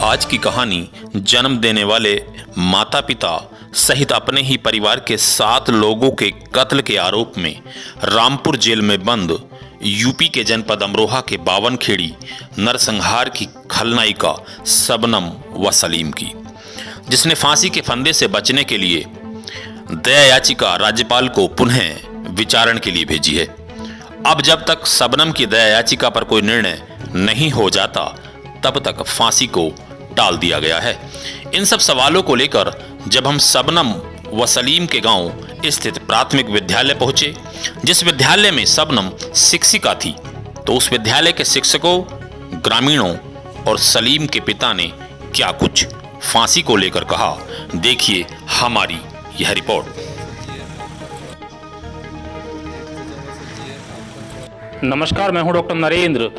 आज की कहानी जन्म देने वाले माता पिता सहित अपने ही परिवार के 7 लोगों के कत्ल के आरोप में रामपुर जेल में बंद यूपी के जनपद अमरोहा के बावनखेड़ी नरसंहार की खलनायिका शबनम व सलीम की, जिसने फांसी के फंदे से बचने के लिए दया याचिका राज्यपाल को पुनः विचारण के लिए भेजी है। अब जब तक शबनम की दया याचिका पर कोई निर्णय नहीं हो जाता तब तक फांसी को टाल दिया गया है। इन सब सवालों को लेकर जब हम शबनम व सलीम के गांव स्थित प्राथमिक विद्यालय पहुंचे, जिस विद्यालय में शबनम शिक्षिका थी, तो उस विद्यालय के शिक्षकों, ग्रामीणों और सलीम के पिता ने क्या कुछ फांसी को लेकर कहा, देखिए हमारी यह रिपोर्ट। नमस्कार, मैं हूं डॉक्टर नरेंद्र।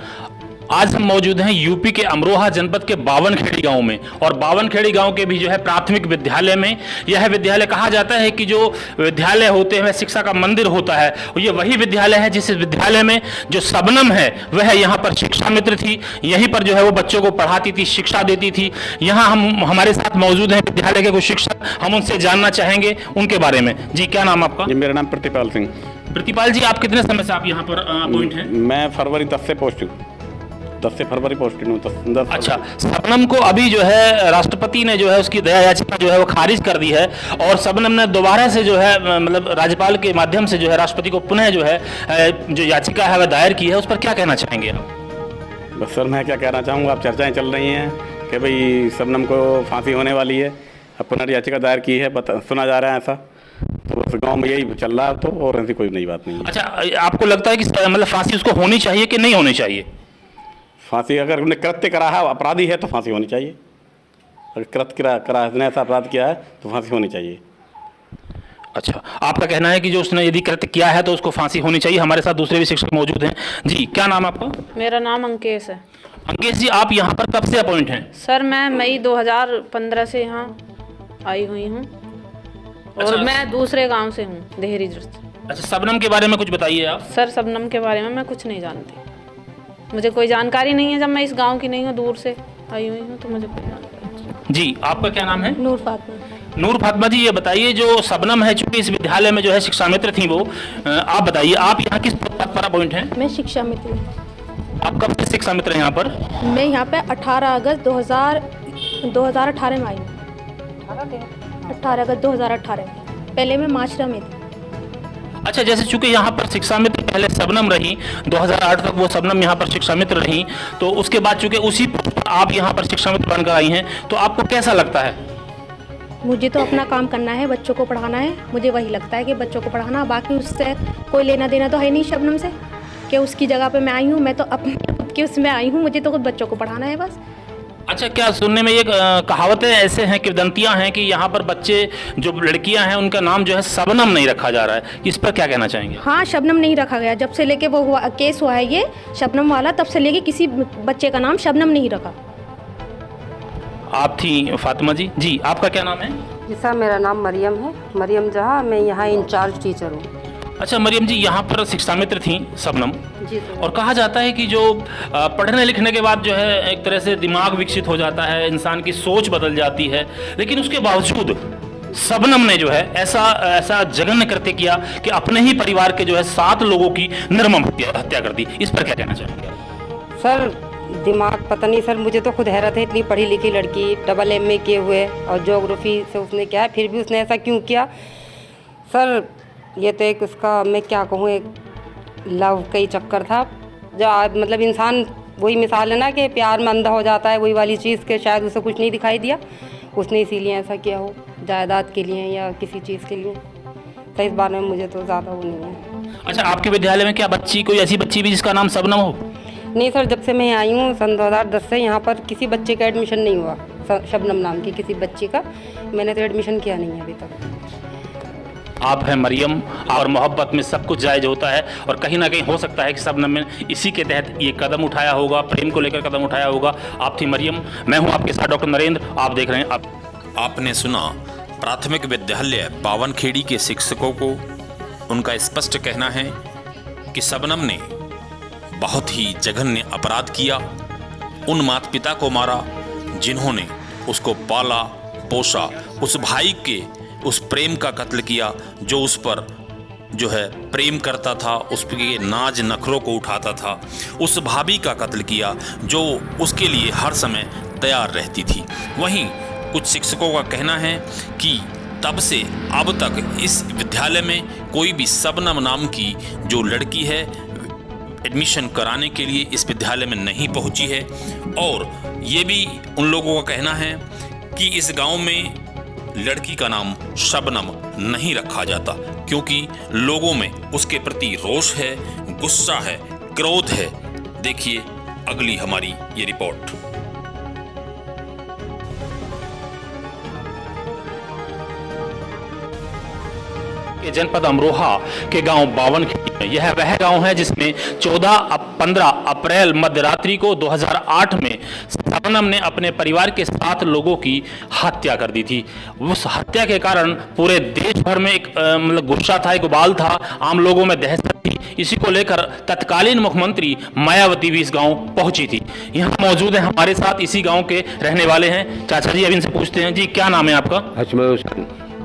आज हम मौजूद हैं यूपी के अमरोहा जनपद के बावनखेड़ी गांव में, और बावनखेड़ी गांव के भी जो है प्राथमिक विद्यालय में। यह विद्यालय कहा जाता है कि जो विद्यालय होते हैं वह शिक्षा का मंदिर होता है, और ये वही विद्यालय है जिस विद्यालय में जो शबनम है वह यहाँ पर शिक्षा मित्र थी। यहीं पर जो है वो बच्चों को पढ़ाती थी, शिक्षा देती थी। यहाँ हम हमारे साथ मौजूद हैं विद्यालय के कुछ शिक्षक, हम उनसे जानना चाहेंगे उनके बारे में। जी, क्या नाम आपका? जी, मेरा नाम प्रतिपाल सिंह। प्रतिपाल जी, आप कितने समय से आप यहाँ पर अपॉइंट हैं? मैं फरवरी 10 से पोस्ट हूँ, 10 से फरवरी पोस्टिंग हूँ। 10 अच्छा, शबनम को अभी जो है राष्ट्रपति ने जो है उसकी दया याचिका जो है वो खारिज कर दी है, और शबनम ने दोबारा से जो है मतलब राज्यपाल के माध्यम से जो है राष्ट्रपति को पुनः जो है जो याचिका है वह दायर की है। उस पर क्या कहना चाहेंगे आप? बस सर, मैं क्या कहना चाहूँगा, अब चर्चाएं चल रही हैं कि भाई शबनम को फांसी होने वाली है, अब पुनर्याचिका दायर की है, सुना जा रहा है ऐसा। तो बस गाँव में यही चल रहा है, तो और ऐसी कोई नई बात नहीं है। अच्छा, आपको लगता है कि मतलब फांसी उसको होनी चाहिए कि नहीं होनी चाहिए? फांसी, अगर उन्हें कृत्य करा है, अपराधी है, तो फांसी होनी चाहिए। अगर कृत्य करा उसने ऐसा अपराध किया है तो फांसी होनी चाहिए। अच्छा, आपका कहना है कि जो उसने यदि कृत्य किया है तो उसको फांसी होनी चाहिए। हमारे साथ दूसरे भी शिक्षक मौजूद हैं। जी, क्या नाम आपका? मेरा नाम अंकेश है। अंकेश जी, आप यहाँ पर कब से अपॉइंट हैं? सर, मैं मई 2015 से यहाँ आई हुई हूँ, और अच्छा। मैं दूसरे गांव से हूँ, देहरी से। अच्छा, शबनम के बारे में कुछ बताइए आप। सर, शबनम के बारे में मैं कुछ नहीं जानती, मुझे कोई जानकारी नहीं है। जब मैं इस गांव की नहीं हूँ, दूर से आई हुई हूँ, तो मुझे कोई जानकारी नहीं। जी, आपका क्या नाम है? नूर फातिमा। नूर फातिमा जी, ये बताइए, जो शबनम है, चूंकि इस विद्यालय में जो है शिक्षा मित्र थी वो, आप बताइए, आप यहाँ किस पद पर अपॉइंट हैं? मैं शिक्षा मित्र हूँ। आप कब से शिक्षा मित्र हैं यहाँ पर? मैं यहाँ पे 18 अगस्त 2018 में आई हूँ। 18 अगस्त 2018 में। पहले मैं माचरा में थी। अच्छा, जैसे चूंकि यहाँ पर शिक्षा मित्र पहले शबनम रही, 2008 तक वो शबनम यहाँ पर शिक्षा मित्र रही, तो उसके बाद चूंकि उसी आप यहाँ पर शिक्षा मित्र बनकर आई हैं, तो आपको कैसा लगता है? मुझे तो अपना काम करना है, बच्चों को पढ़ाना है। मुझे वही लगता है कि बच्चों को पढ़ाना, बाकी उससे कोई लेना देना तो है नहीं शबनम से, कि उसकी जगह पे मैं आई हूँ। मैं तो अपने खुद के उसमें आई हूँ, मुझे तो खुद बच्चों को पढ़ाना है बस। अच्छा, क्या सुनने में ये कहावतें ऐसे हैं, किवदंतियां हैं कि यहाँ पर बच्चे जो लड़कियां हैं उनका नाम जो है शबनम नहीं रखा जा रहा है, इस पर क्या कहना चाहेंगे? हाँ, शबनम नहीं रखा गया। जब से लेके वो हुआ केस हुआ है ये शबनम वाला, तब से लेके किसी बच्चे का नाम शबनम नहीं रखा। आप थी फातिमा जी। जी, आपका क्या नाम है? जी सर, मेरा नाम मरियम है, मरियम जहाँ। मैं यहाँ इंचार्ज टीचर हूँ। अच्छा मरियम जी, यहाँ पर शिक्षा मित्र थी शबनम, जी सर। और कहा जाता है कि जो पढ़ने लिखने के बाद जो है एक तरह से दिमाग विकसित हो जाता है, इंसान की सोच बदल जाती है, लेकिन उसके बावजूद शबनम ने जो है ऐसा जघन्य कृत्य किया कि अपने ही परिवार के जो है 7 लोगों की निर्मम हत्या कर दी। इस पर क्या कहना चाहेंगे? सर, दिमाग पता नहीं सर, मुझे तो खुद हैरत है, इतनी पढ़ी लिखी लड़की, AA किए हुए, और ज्योग्राफी से उसने क्या है, फिर भी उसने ऐसा क्यों किया? सर, ये तो एक उसका, मैं क्या कहूँ, एक लव का ही चक्कर था। जो मतलब इंसान, वही मिसाल है ना कि प्यार में अंधा हो जाता है, वही वाली चीज़ के शायद उसे कुछ नहीं दिखाई दिया, उसने इसीलिए ऐसा किया हो, जायदाद के लिए या किसी चीज़ के लिए। तो इस बारे में मुझे तो ज़्यादा वो नहीं है। अच्छा, आपके विद्यालय में क्या कोई ऐसी बच्ची भी जिसका नाम शबनम हो? नहीं सर, जब से मैं आई हूँ सन 2010 से, यहाँ पर किसी बच्चे का एडमिशन नहीं हुआ, शबनम नाम की किसी बच्ची का। मैंने तो एडमिशन किया नहीं है अभी तक। आप हैं मरियम, और मोहब्बत में सब कुछ जायज़ होता है, और कहीं ना कहीं हो सकता है कि शबनम ने इसी के तहत ये कदम उठाया होगा, प्रेम को लेकर कदम उठाया होगा। आप थी मरियम, मैं हूं आपके साथ डॉक्टर नरेंद्र, आप देख रहे हैं आपने सुना प्राथमिक विद्यालय बावनखेड़ी के शिक्षकों को। उनका स्पष्ट कहना है कि शबनम ने बहुत ही जघन्य अपराध किया, उन माता पिता को मारा जिन्होंने उसको पाला पोसा, उस भाई के उस प्रेम का कत्ल किया जो उस पर जो है प्रेम करता था, उसके नाज नखरों को उठाता था, उस भाभी का कत्ल किया जो उसके लिए हर समय तैयार रहती थी। वहीं कुछ शिक्षकों का कहना है कि तब से अब तक इस विद्यालय में कोई भी शबनम नाम की जो लड़की है एडमिशन कराने के लिए इस विद्यालय में नहीं पहुंची है। और ये भी उन लोगों का कहना है कि इस गांव में लड़की का नाम शबनम नहीं रखा जाता क्योंकि लोगों में उसके प्रति रोष है, गुस्सा है, क्रोध है। देखिए अगली हमारी ये रिपोर्ट। के जनपद अमरोहा के गांव बावनखेड़ी, यह वह गांव है जिसमें 15 अप्रैल मध्यरात्रि को 2008 में शबनम ने अपने परिवार के 7 लोगों की हत्या कर दी थी। उस हत्या के कारण पूरे देश भर में एक मतलब गुस्सा था, एक उबाल था, आम लोगों में दहशत थी। इसी को लेकर तत्कालीन मुख्यमंत्री मायावती भी इस गांव पहुंची थी। यहाँ मौजूद है हमारे साथ इसी गांव के रहने वाले हैं चाचा जी। अब इनसे पूछते हैं जी, क्या नाम है आपका?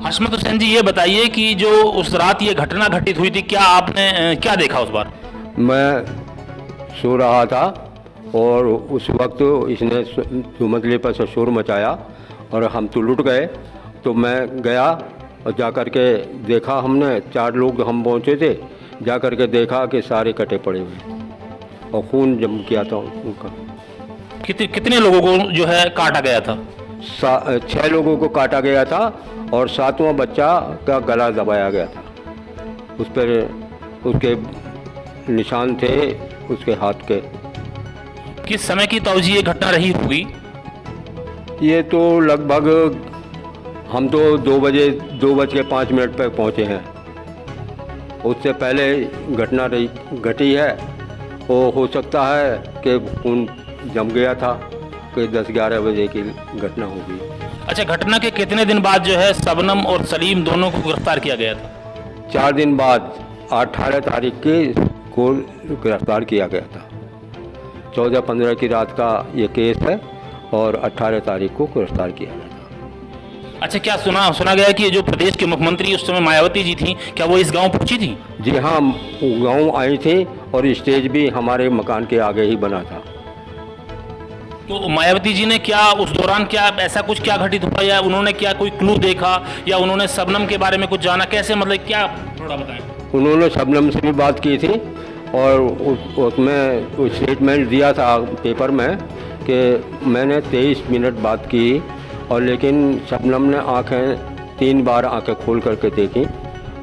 हशमत हुसैन जी, ये बताइए कि जो उस रात ये घटना घटित हुई थी, क्या आपने क्या देखा उस बार? मैं सो रहा था और उस वक्त इसने सुमतले पर से शोर मचाया और हम तो लुट गए। तो मैं गया और जा कर के देखा, हमने 4 लोग हम पहुँचे थे, जा कर के देखा कि सारे कटे पड़े हुए और खून जम किया था उनका। कितने लोगों को जो है काटा गया था? 6 लोगों को काटा गया था और 7वां बच्चा का गला दबाया गया था। उस पर उसके निशान थे उसके हाथ के। किस समय की तौजी ये घटना रही होगी? ये तो लगभग हम तो 2:05 पर पहुँचे हैं। उससे पहले घटना घटी है। वो हो सकता है कि खून जम गया था कि 10-11 बजे की घटना होगी। अच्छा, घटना के कितने दिन बाद जो है शबनम और सलीम दोनों को गिरफ्तार किया गया था? 4 दिन बाद 18 तारीख को गिरफ्तार किया गया था। 14-15 की रात का ये केस है और 18 तारीख को गिरफ्तार किया गया था। अच्छा, क्या सुना गया कि जो प्रदेश के मुख्यमंत्री उस समय मायावती जी थी, क्या वो इस गांव पहुंची थी? जी हाँ, गांव आई थी और स्टेज भी हमारे मकान के आगे ही बना था। तो मायावती जी ने क्या उस दौरान क्या ऐसा कुछ क्या घटित हुआ, या उन्होंने क्या कोई क्लू देखा, या उन्होंने शबनम के बारे में कुछ जाना? कैसे, मतलब क्या, थोड़ा बताएं। उन्होंने शबनम से भी बात की थी और उसमें स्टेटमेंट दिया था पेपर में कि मैंने 23 मिनट बात की, और लेकिन शबनम ने आंखें 3 बार आंखें खोल करके देखी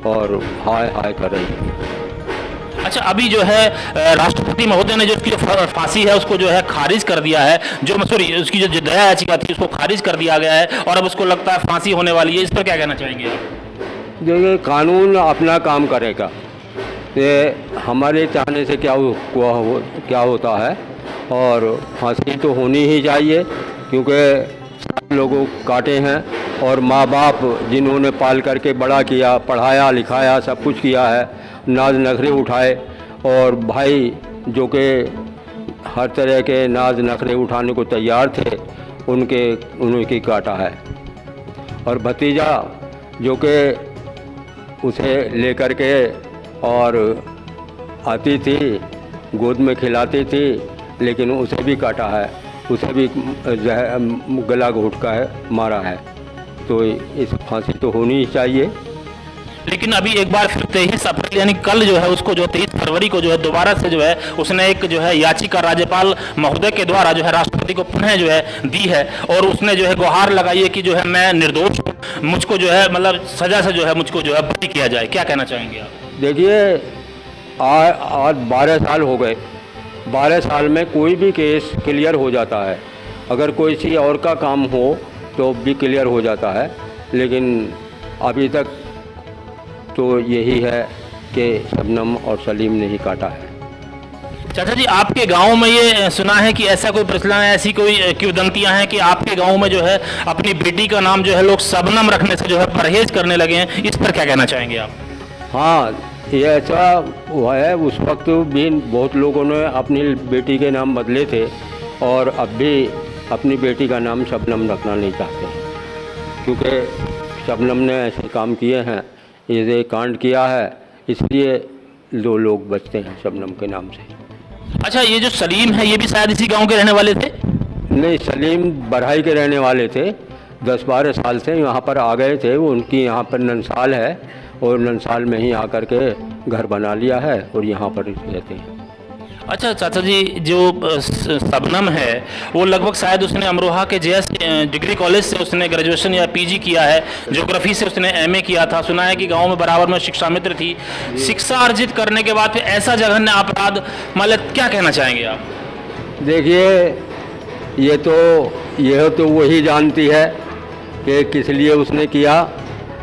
और हाय हाय कर रही थी। अच्छा, अभी जो है राष्ट्रपति महोदय ने जो उसकी फांसी है उसको जो है खारिज कर दिया है, उसकी जो दया याचिका थी उसको खारिज कर दिया गया है और अब उसको लगता है फांसी होने वाली है। इस पर क्या कहना चाहेंगे आप? देखिए, कानून अपना काम करेगा। ये हमारे चाहने से क्या होता है, और फांसी तो होनी ही चाहिए क्योंकि लोगों काटे हैं और माँ बाप जिन्होंने पाल करके बड़ा किया, पढ़ाया लिखाया, सब कुछ किया है, नाज नखरे उठाए, और भाई जो कि हर तरह के नाज नखरे उठाने को तैयार थे उनकी काटा है। और भतीजा जो कि उसे लेकर के और आती थी, गोद में खिलाती थी, लेकिन उसे भी काटा है, उसे भी गला घोट का है मारा है। तो इस फांसी तो होनी ही चाहिए। लेकिन अभी एक बार फिर 23 अप्रैल यानी कल जो है उसको जो 23 फरवरी को जो है दोबारा से जो है उसने एक जो है याचिका राज्यपाल महोदय के द्वारा जो है राष्ट्रपति को पुनः जो है दी है, और उसने जो है गुहार लगाई है कि जो है मैं निर्दोष हूँ, मुझको जो है मतलब सजा से जो है मुझको जो है बरी किया जाए। क्या कहना चाहेंगे आप? देखिए, आज 12 साल हो गए। 12 साल में कोई भी केस क्लियर हो जाता है, अगर कोई किसी और का काम हो तो भी क्लियर हो जाता है, लेकिन अभी तक तो यही है कि शबनम और सलीम ने ही काटा है। चाचा जी, आपके गांव में ये सुना है कि ऐसा कोई प्रचलन है, ऐसी कोई किंवदंतियां हैं कि आपके गांव में जो है अपनी बेटी का नाम जो है लोग शबनम रखने से जो है परहेज करने लगे हैं। इस पर क्या कहना चाहेंगे आप? हाँ, ये ऐसा हुआ है। उस वक्त भी बहुत लोगों ने अपनी बेटी के नाम बदले थे और अब भी अपनी बेटी का नाम शबनम रखना नहीं चाहते हैं, क्योंकि शबनम ने ऐसे काम किए हैं, ये कांड किया है, इसलिए 2 लोग बचते हैं शबनम के नाम से। अच्छा, ये जो सलीम है ये भी शायद इसी गांव के रहने वाले थे? नहीं, सलीम बरहाई के रहने वाले थे, 10-12 साल से यहाँ पर आ गए थे। वो उनकी यहाँ पर ननसाल है और ननसाल में ही आकर के घर बना लिया है और यहाँ पर रहते हैं। अच्छा चाचा जी, जो शबनम है वो लगभग शायद उसने अमरोहा के जेएस डिग्री कॉलेज से उसने ग्रेजुएशन या पीजी किया है, ज्योग्राफी से उसने एमए किया था। सुना है कि गांव में बराबर में शिक्षा मित्र थी। शिक्षा अर्जित करने के बाद फिर ऐसा जघन्य अपराध, मतलब क्या कहना चाहेंगे आप? देखिए, यह तो वही जानती है कि किस लिए उसने किया,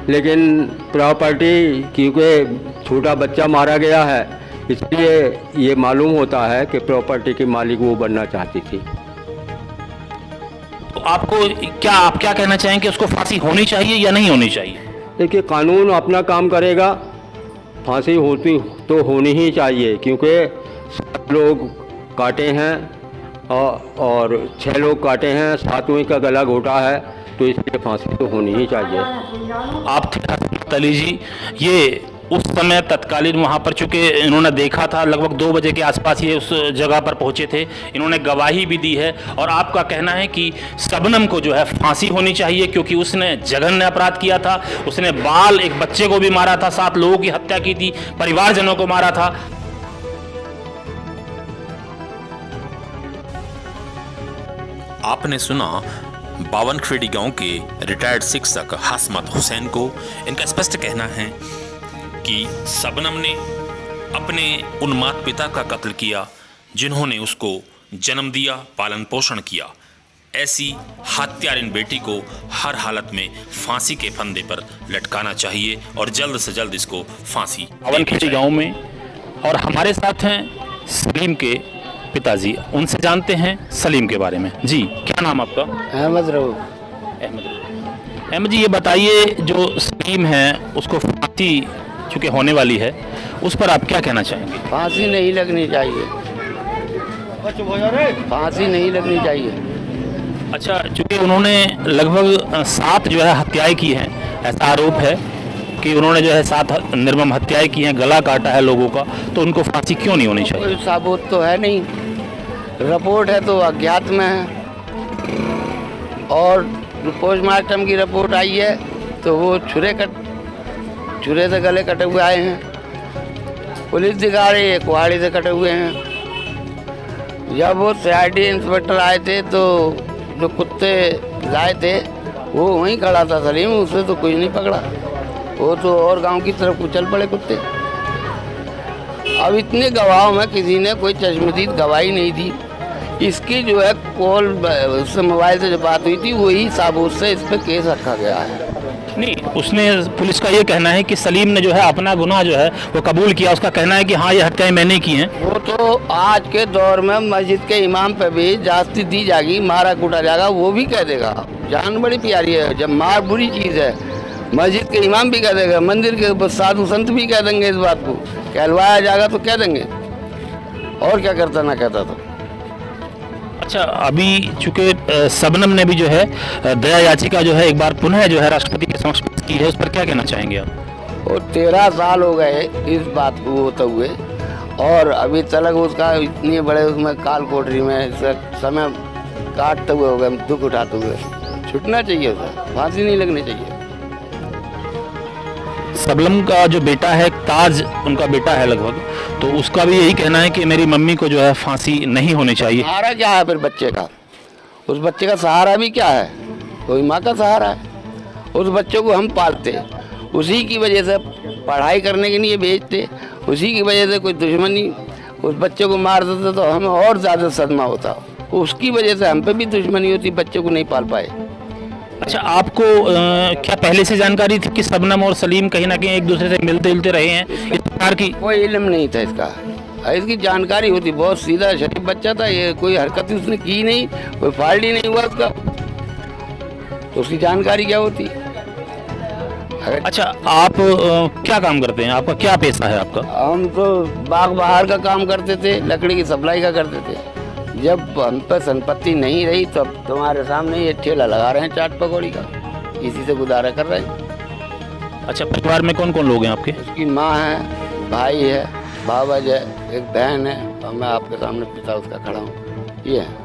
लेकिन प्रॉपर्टी, क्योंकि छोटा बच्चा मारा गया है, इसलिए ये मालूम होता है कि प्रॉपर्टी की मालिक वो बनना चाहती थी। तो आप क्या कहना चाहेंगे कि उसको फांसी होनी चाहिए या नहीं होनी चाहिए? देखिए, कानून अपना काम करेगा, फांसी होती तो होनी ही चाहिए, क्योंकि 7 लोग काटे हैं और 6 लोग काटे हैं, 7वें का गला घोटा है, तो इसलिए फांसी तो होनी ही चाहिए। आप थे अली जी, ये उस समय तत्कालीन वहाँ पर, चूँकि इन्होंने देखा था, लगभग 2 बजे के आसपास ये उस जगह पर पहुँचे थे, इन्होंने गवाही भी दी है और आपका कहना है कि शबनम को जो है फांसी होनी चाहिए, क्योंकि उसने जघन्य अपराध किया था। उसने एक बच्चे को भी मारा था, 7 लोगों की हत्या की थी, परिवारजनों को मारा था। आपने सुना बावनखेड़ी गांव के रिटायर्ड शिक्षक हसमत हुसैन को। इनका स्पष्ट कहना है कि शबनम ने अपने उन माता पिता का कत्ल किया जिन्होंने उसको जन्म दिया, पालन पोषण किया। ऐसी हत्यारिन बेटी को हर हालत में फांसी के फंदे पर लटकाना चाहिए और जल्द से जल्द इसको फांसी। बावनखेड़ी गांव में और हमारे साथ हैं सलीम के पिताजी, उनसे जानते हैं सलीम के बारे में। जी, क्या नाम आपका? अहमद रऊफ। अहमद जी, ये बताइए, जो सलीम है उसको फांसी चूँकि होने वाली है, उस पर आप क्या कहना चाहेंगे? फांसी नहीं लगनी चाहिए, फांसी नहीं लगनी चाहिए। अच्छा, चूँकि उन्होंने लगभग 7 जो है हत्याएं की हैं, ऐसा आरोप है कि उन्होंने जो है 7 निर्मम हत्याएं की हैं, गला काटा है लोगों का, तो उनको फांसी क्यों नहीं होनी चाहिए? कोई सबूत तो है नहीं, रिपोर्ट है तो अज्ञात में है, और पोस्टमार्टम की रिपोर्ट आई है तो वो छुरे से गले कटे हुए आए हैं। पुलिस दिखा रही है कुहाड़ी से कटे हुए हैं। जब वो CID इंस्पेक्टर आए थे तो जो कुत्ते लाए थे वो वहीं खड़ा था सलीम, उससे तो कुछ नहीं पकड़ा, वो तो और गांव की तरफ को चल पड़े कुत्ते। अब इतने गवाहों में किसी ने कोई चश्मदीद गवाही नहीं दी। इसकी जो है कॉल, उससे मोबाइल से जो बात हुई थी, वही साबूत से इस पर केस रखा गया है। नहीं, उसने, पुलिस का ये कहना है कि सलीम ने जो है अपना गुनाह जो है वो कबूल किया। उसका कहना है कि हाँ, ये हत्याएं मैंने की हैं। वो तो आज के दौर में मस्जिद के इमाम पे भी जास्ती दी जाएगी, मारा कूटा जाएगा, वो भी कह देगा। जान बड़ी प्यारी है, जब मार बुरी चीज़ है, मस्जिद के इमाम भी कह देगा, मंदिर के साधु संत भी कह देंगे इस बात को, कहलवाया जाएगा तो कह देंगे, और क्या करता ना कहता तो। अच्छा, अभी चूँकि शबनम ने भी जो है दया याचिका जो है एक बार पुनः जो है राष्ट्रपति के समक्ष पेश की है, उस पर क्या कहना चाहेंगे आप? वो 13 साल हो गए इस बात को होते हुए, और अभी तक उसका इतने बड़े उसमें काल कोठरी में समय काटते हुए हो गए, दुख उठाते हुए। छूटना चाहिए उसे, फांसी नहीं लगनी चाहिए। शबनम का जो बेटा है, ताज उनका बेटा है लगभग, तो उसका भी यही कहना है कि मेरी मम्मी को जो है फांसी नहीं होनी चाहिए। सहारा क्या है फिर बच्चे का? उस बच्चे का सहारा भी क्या है? कोई माँ का सहारा है। उस बच्चे को हम पालते, उसी की वजह से पढ़ाई करने के लिए भेजते, उसी की वजह से कोई दुश्मनी उस बच्चे को मार देते तो हमें और ज़्यादा सदमा होता। उसकी वजह से हम पे भी दुश्मनी होती, बच्चे को नहीं पाल पाए। अच्छा, आपको क्या पहले से जानकारी थी कि शबनम और सलीम कहीं ना कहीं एक दूसरे से मिलते जुलते रहे हैं? इस प्रकार की कोई इल्म नहीं था इसकी जानकारी होती, बहुत सीधा शरीफ बच्चा था, ये कोई हरकत उसने की नहीं, कोई फाल्ट ही नहीं हुआ उसका, तो उसकी जानकारी क्या होती? अच्छा, आप क्या काम करते हैं? आपका क्या पेशा है आपका? हम तो बाग बहार का काम करते थे, लकड़ी की सप्लाई का करते थे। जब हम पर संपत्ति नहीं रही तो अब तुम्हारे सामने ये ठेला लगा रहे हैं चाट पकौड़ी का, इसी से गुजारा कर रहे हैं। अच्छा, परिवार में कौन कौन लोग हैं आपके? उसकी माँ है, भाई है, बाबज है, एक बहन है और मैं आपके सामने पिता उसका खड़ा हूँ। ये है।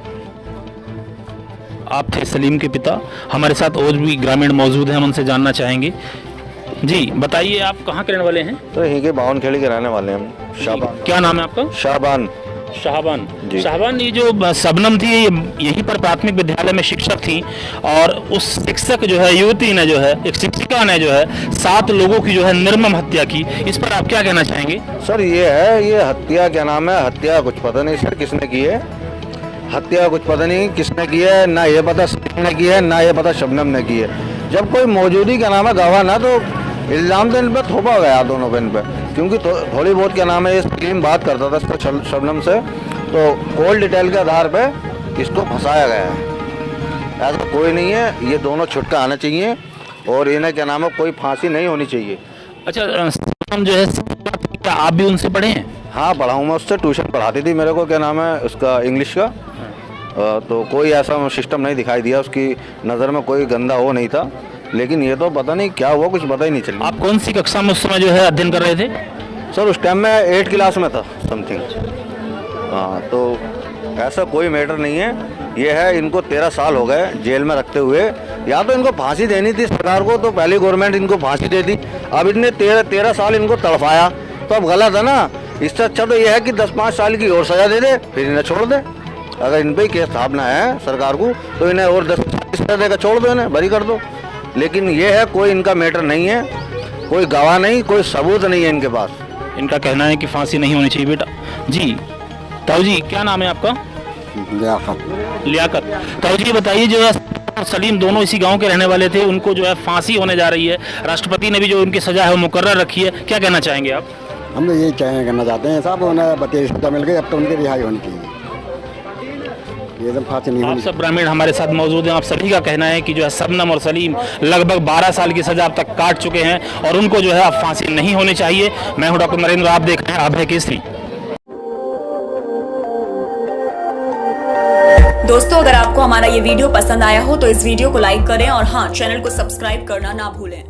आप थे सलीम के पिता। हमारे साथ और भी ग्रामीण मौजूद हैं, हम उनसे जानना चाहेंगे। जी बताइए, आप कहाँ के रहने वाले हैं? तो यहीं के बावनखेड़ी के रहने वाले हैं हम। शाहबान। क्या नाम है आपका? शाहबान। शाहबान जी। शाहबान, ये जो शबनम थी ये यहीं पर प्राथमिक विद्यालय में शिक्षक थी और उस शिक्षक जो है, युवती ने जो है, एक शिक्षिका ने जो है 7 लोगों की जो है निर्मम हत्या की। इस पर आप क्या कहना चाहेंगे? सर ये हत्या क्या नाम है, हत्या कुछ पता नहीं सर किसने की है, हत्या कुछ पता नहीं किसने की है, ना ये पता सलीम ने की है, ना ये पता शबनम ने की है। जब कोई मौजूदी क्या नाम है गवाह ना, तो इल्ज़ाम तो इन पर थोपा गया दोनों पे इन पर, क्योंकि थोड़ी बहुत क्या नाम है ये सलीम बात करता था इसका शबनम से, तो कॉल डिटेल के आधार पे इसको फंसाया गया है। ऐसा कोई नहीं है, ये दोनों छुटका आना चाहिए और इन्हें क्या नाम है कोई फांसी नहीं होनी चाहिए। अच्छा, शबनम जो है, क्या आप भी उनसे पढ़े हैं? हाँ पढ़ा हूँ मैं उससे, ट्यूशन पढ़ाती थी मेरे को क्या नाम है उसका इंग्लिश का। तो कोई ऐसा सिस्टम नहीं दिखाई दिया, उसकी नज़र में कोई गंदा वो नहीं था, लेकिन ये तो पता नहीं क्या हुआ, कुछ पता ही नहीं चला। आप कौन सी कक्षा में उस समय जो है अध्ययन कर रहे थे? सर उस टाइम में 8 क्लास में था समथिंग। हाँ तो ऐसा कोई मैटर नहीं है, ये है इनको 13 साल हो गए जेल में रखते हुए। या तो इनको फांसी देनी थी सरकार को, तो पहले गवर्नमेंट इनको फांसी देती। अब इतने 13 साल इनको तड़पाया तो अब गलत है ना। इससे अच्छा तो यह है कि 10-5 साल की और सज़ा दे दे, फिर इन्हें छोड़ दे। अगर इन पर केस स्थापना है सरकार को तो इन्हें और 10 साल की सज़ा देकर छोड़ दो, इन्हें बरी कर दो। लेकिन ये है कोई इनका मैटर नहीं है, कोई गवाह नहीं, कोई सबूत नहीं है इनके पास। इनका कहना है कि फांसी नहीं होनी चाहिए। बेटा जी, ताऊ जी क्या नाम है आपका? लियाकत। ताऊ जी बताइए, जो है सलीम दोनों इसी गांव के रहने वाले थे, उनको जो है फांसी होने जा रही है, राष्ट्रपति ने भी जो उनकी सजा है वो मुकर्रर रखी है, क्या कहना चाहेंगे आप? हम तो यही कहना चाहते हैं साहब, उन्हें 32 सजा मिल गई, अब तो उनकी रिहाई होनी चाहिए, ये एकदम फांसी नहीं आप होनी। सब ग्रामीण हमारे साथ मौजूद हैं, आप सभी का कहना है कि जो है शबनम और सलीम लगभग 12 साल की सजा अब तक काट चुके हैं और उनको जो है अब फांसी नहीं होनी चाहिए। मैं हूं डॉक्टर नरेंद्र, आप देख रहे हैं अभय केसरी। दोस्तों, अगर आपको हमारा ये वीडियो पसंद आया हो तो इस वीडियो को लाइक करें और हाँ, चैनल को सब्सक्राइब करना ना भूलें।